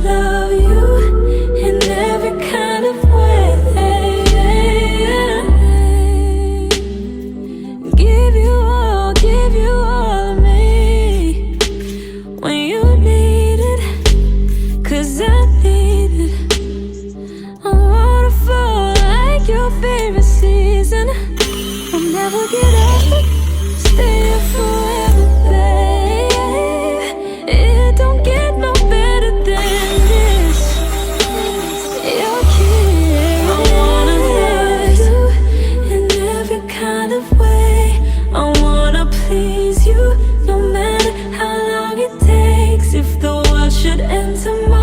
love you in every kind of way. Give you all of me when you need it, 'cause I need it. A waterfall like your favorite season. I'll never get out.